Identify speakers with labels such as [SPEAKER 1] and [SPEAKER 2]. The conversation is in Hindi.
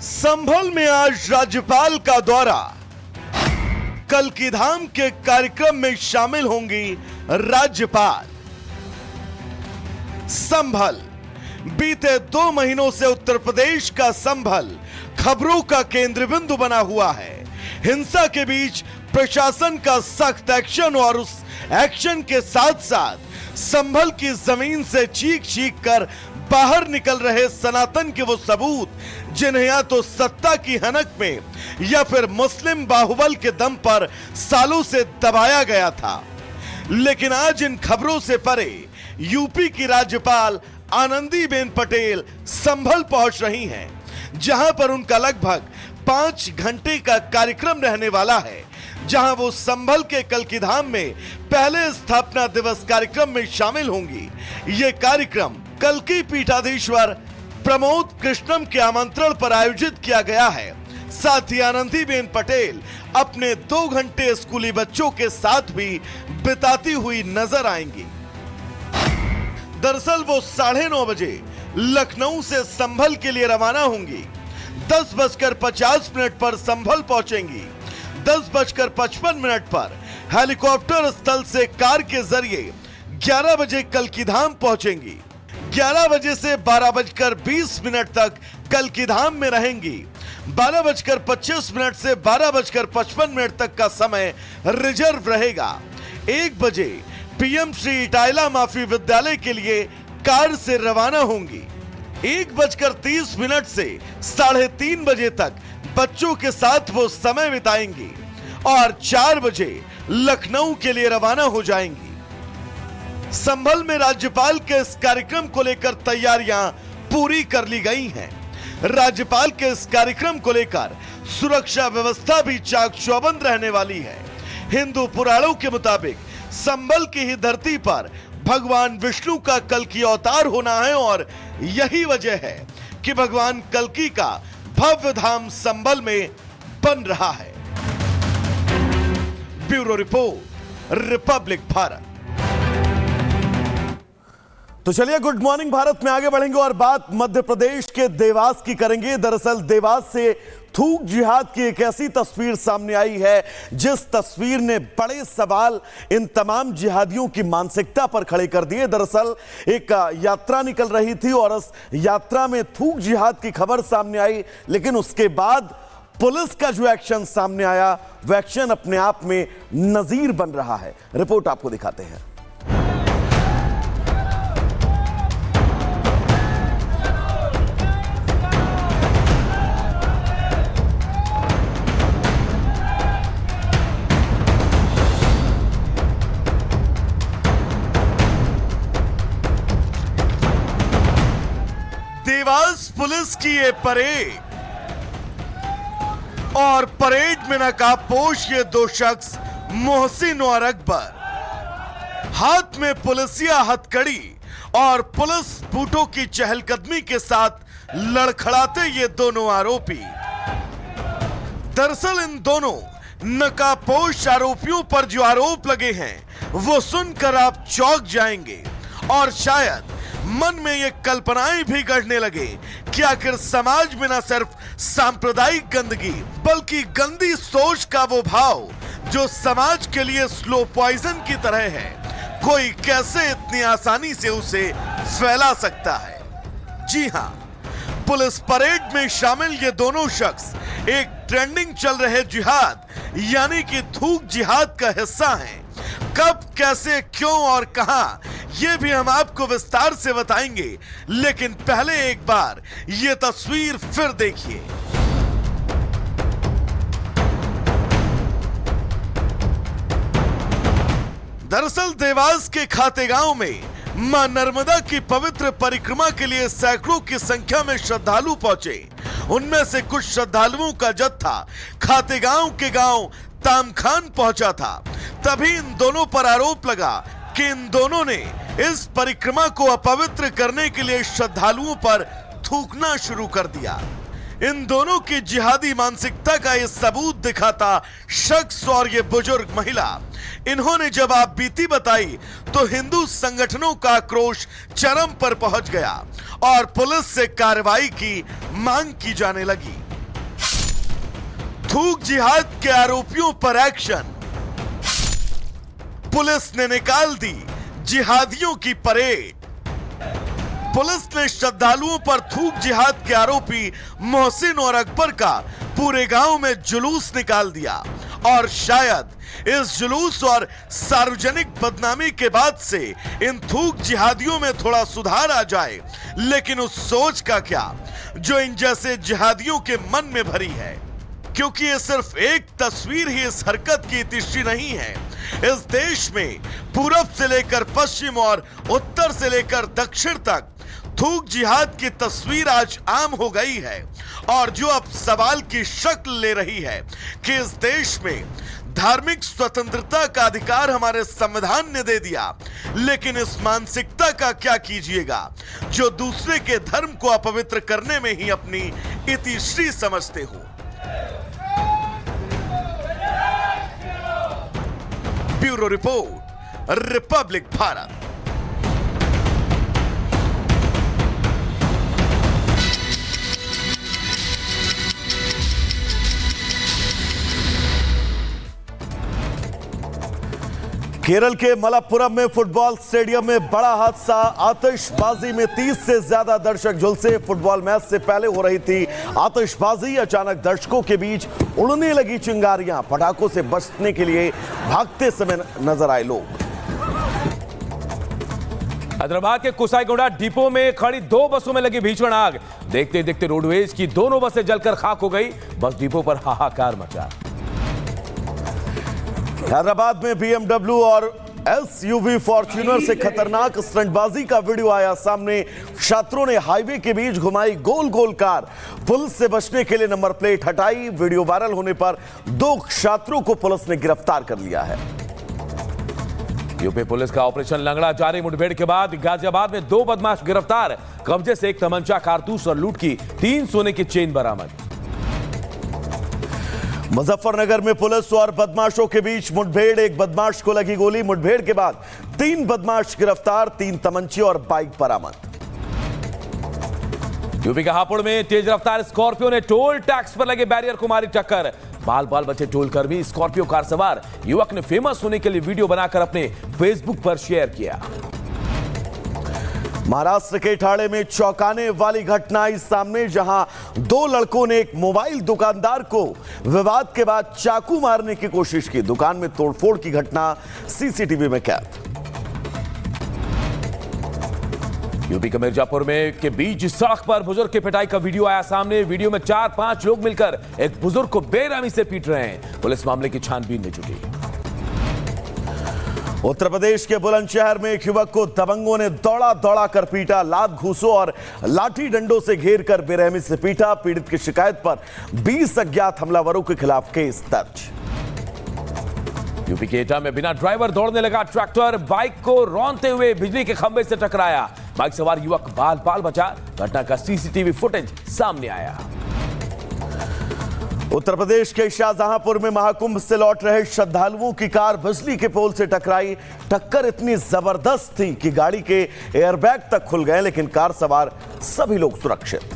[SPEAKER 1] संभल में आज राज्यपाल का दौरा। कल्की धाम के कार्यक्रम में शामिल होंगी राज्यपाल। संभल बीते 2 महीनों से उत्तर प्रदेश का संभल खबरों का केंद्र बिंदु बना हुआ है। हिंसा के बीच प्रशासन का सख्त एक्शन और उस एक्शन के साथ साथ संभल की जमीन से चीख कर बाहर निकल रहे सनातन के वो सबूत जिन्हें या तो सत्ता की हनक में या फिर मुस्लिम बाहुबल के दम पर सालों से दबाया गया था। लेकिन आज इन खबरों से परे यूपी की राज्यपाल आनंदीबेन पटेल संभल पहुंच रही हैं, जहां पर उनका लगभग 5 घंटे का कार्यक्रम रहने वाला है, जहां वो संभल के कल्की धाम में पहले स्थापना दिवस कार्यक्रम में शामिल होंगी। ये कार्यक्रम कल्की पीठाधीश्वर प्रमोद कृष्णम के आमंत्रण पर आयोजित किया गया है। साथ ही आनंदीबेन पटेल अपने 2 घंटे स्कूली बच्चों के साथ भी बिताती हुई नजर आएंगी। दरअसल वो 9:30 बजे लखनऊ से संभल के लिए रवाना होंगी। 10:50 पर संभल पहुंचेंगी। 10:55 पर हेलीकॉप्टर स्थल से कार के जरिए 11 बजे कल्की धाम पहुंचेंगी। 11 बजे से 12:20 तक कल्की धाम में रहेंगी। 12:25 से 12:55 तक का समय रिजर्व रहेगा। 1 बजे पीएम श्री इटायला माफी विद्यालय के लिए कार से रवाना होंगी। 1:30 से 3:30 बजे तक बच्चों के साथ वो समय बिताएंगी और 4 बजे लखनऊ के लिए रवाना हो जाएंगी। संभल में राज्यपाल के इस कार्यक्रम को लेकर तैयारियां पूरी कर ली गई हैं। राज्यपाल के इस कार्यक्रम को लेकर सुरक्षा व्यवस्था भी चाक चौबंद रहने वाली है। हिंदू पुराणों के मुताबिक संभल की ही धरती पर भगवान विष्णु का कल्की अवतार होना है और यही वजह है कि भगवान कल्की का भव्य धाम संभल में बन रहा है। Bureau report, Republic Bharat. तो चलिए गुड मॉर्निंग भारत में आगे बढ़ेंगे और बात मध्य प्रदेश के देवास की करेंगे। दरअसल देवास से थूक जिहाद की एक ऐसी तस्वीर सामने आई है जिस तस्वीर ने बड़े सवाल इन तमाम जिहादियों की मानसिकता पर खड़े कर दिए। दरअसल एक यात्रा निकल रही थी और उस यात्रा में थूक जिहाद की खबर सामने आई, लेकिन उसके बाद पुलिस का जो एक्शन सामने आया वो एक्शन अपने आप में नजीर बन रहा है। रिपोर्ट आपको दिखाते हैं। देवास पुलिस की ये परेड और परेड में नकाबपोश ये 2 शख्स मोहसिन और अकबर, हाथ में पुलिसिया हथकड़ी और पुलिस बूटों की चहलकदमी के साथ लड़खड़ाते ये दोनों आरोपी। दरअसल इन दोनों नकाबपोश आरोपियों पर जो आरोप लगे हैं वो सुनकर आप चौंक जाएंगे और शायद मन में ये कल्पनाएं भी गढ़ने लगे कि आखिर समाज में न सिर्फ सांप्रदायिक गंदगी बल्कि गंदी सोच का वो भाव जो समाज के लिए स्लो पॉइजन की तरह है, कोई कैसे इतनी आसानी से उसे फैला सकता है। जी हां, पुलिस परेड में शामिल ये दोनों शख्स एक ट्रेंडिंग चल रहे जिहाद यानी कि थूक जिहाद का हिस्सा हैं। कब, कैसे, क्यों और कहां ये भी हम आपको विस्तार से बताएंगे, लेकिन पहले एक बार ये तस्वीर फिर देखिए। दरअसल देवास के खातेगांव में मां नर्मदा की पवित्र परिक्रमा के लिए सैकड़ों की संख्या में श्रद्धालु पहुंचे। उनमें से कुछ श्रद्धालुओं का जत्था खातेगांव के गांव तामखान पहुंचा था। तभी इन दोनों पर आरोप लगा कि इन दोनों ने इस परिक्रमा को अपवित्र करने के लिए श्रद्धालुओं पर थूकना शुरू कर दिया। इन दोनों की जिहादी मानसिकता का ये सबूत दिखाता शख्स और ये बुजुर्ग महिला, इन्होंने जब आप बीती बताई तो हिंदू संगठनों का आक्रोश चरम पर पहुंच गया और पुलिस से कार्रवाई की मांग की जाने लगी। थूक जिहाद के आरोपियों पर एक्शन। पुलिस ने निकाल दी जिहादियों की परेड। पुलिस ने श्रद्धालुओं पर थूक जिहाद के आरोपी मोहसिन और अकबर का पूरे गांव में जुलूस निकाल दिया और शायद इस जुलूस और सार्वजनिक बदनामी के बाद से इन थूक जिहादियों में थोड़ा सुधार आ जाए, लेकिन उस सोच का क्या जो इन जैसे जिहादियों के मन में भरी है, क्योंकि ये सिर्फ एक तस्वीर ही इस हरकत की इतिश्री नहीं है। इस देश में पूरब से लेकर पश्चिम और उत्तर से लेकर दक्षिण तक थूक जिहाद की तस्वीर आज आम हो गई है और जो अब सवाल की शक्ल ले रही है कि इस देश में धार्मिक स्वतंत्रता का अधिकार हमारे संविधान ने दे दिया, लेकिन इस मानसिकता का क्या कीजिएगा जो दूसरे के धर्म को अपवित्र करने में ही अपनी इतिश्री समझते हो। Bureau report, Republic Bharat. Kerala के मलप्पुरम में फुटबॉल स्टेडियम में बड़ा हादसा। आतिशबाजी में 30 से ज्यादा दर्शक झुलसे। फुटबॉल मैच से पहले हो रही थी आतिशबाजी। अचानक दर्शकों के बीच उड़ने लगी चिंगारियां। पटाखों से बचने के लिए भागते समय नजर आए लोग।
[SPEAKER 2] हैदराबाद के कुसाईगुड़ा डिपो में खड़ी 2 बसों में लगी भीषण आग। देखते देखते रोडवेज की दोनों बसें जलकर खाक हो गई। बस डिपो पर हाहाकार मचा।
[SPEAKER 1] हैदराबाद में बीएमडब्ल्यू और एसयूवी फॉर्च्यूनर से खतरनाक स्टंटबाजी का वीडियो आया सामने। छात्रों ने हाईवे के बीच घुमाई गोल गोल कार। पुलिस से बचने के लिए नंबर प्लेट हटाई। वीडियो वायरल होने पर 2 छात्रों को पुलिस ने गिरफ्तार कर लिया है।
[SPEAKER 2] यूपी पुलिस का ऑपरेशन लंगड़ा जारी। मुठभेड़ के बाद गाजियाबाद में 2 बदमाश गिरफ्तार। कब्जे से 1 तमंचा, कारतूस और लूट की 3 सोने की चेन बरामद।
[SPEAKER 1] मुजफ्फरनगर में पुलिस और बदमाशों के बीच मुठभेड़। एक बदमाश को लगी गोली। मुठभेड़ के बाद 3 बदमाश गिरफ्तार, 3 तमंचे और बाइक बरामद।
[SPEAKER 2] यूपी के हापुड़ में तेज रफ्तार स्कॉर्पियो ने टोल टैक्स पर लगे बैरियर को मारी टक्कर। बाल बाल बचे टोल कर्मी। स्कॉर्पियो कार सवार युवक ने फेमस होने के लिए वीडियो बनाकर अपने फेसबुक पर शेयर किया।
[SPEAKER 1] महाराष्ट्र के ठाणे में चौंकाने वाली घटना आई सामने, जहां 2 लड़कों ने एक मोबाइल दुकानदार को विवाद के बाद चाकू मारने की कोशिश की। दुकान में तोड़फोड़ की घटना सीसीटीवी में कैद।
[SPEAKER 2] यूपी के मिर्जापुर में के बीच सड़क पर बुजुर्ग की पिटाई का वीडियो आया सामने। वीडियो में 4-5 लोग मिलकर एक बुजुर्ग को बेरहमी से पीट रहे हैं। पुलिस मामले की छानबीन में जुटी।
[SPEAKER 1] उत्तर प्रदेश के बुलंदशहर में एक युवक को दबंगों ने दौड़ा दौड़ा कर पीटा। लात घूंसों और लाठी डंडों से घेर कर बेरहमी से पीटा। पीड़ित की शिकायत पर 20 अज्ञात हमलावरों के खिलाफ केस दर्ज।
[SPEAKER 2] यूपी के एटा में बिना ड्राइवर दौड़ने लगा ट्रैक्टर। बाइक को रौंदते हुए बिजली के खंभे से टकराया। बाइक सवार युवक बाल बाल बचा। घटना का सीसीटीवी फुटेज सामने आया। उत्तर प्रदेश के शाहजहांपुर में महाकुंभ से लौट रहे श्रद्धालुओं की कार बिजली के पोल से टकराई। टक्कर इतनी जबरदस्त थी कि गाड़ी के एयरबैग तक खुल गए, लेकिन कार सवार सभी लोग सुरक्षित।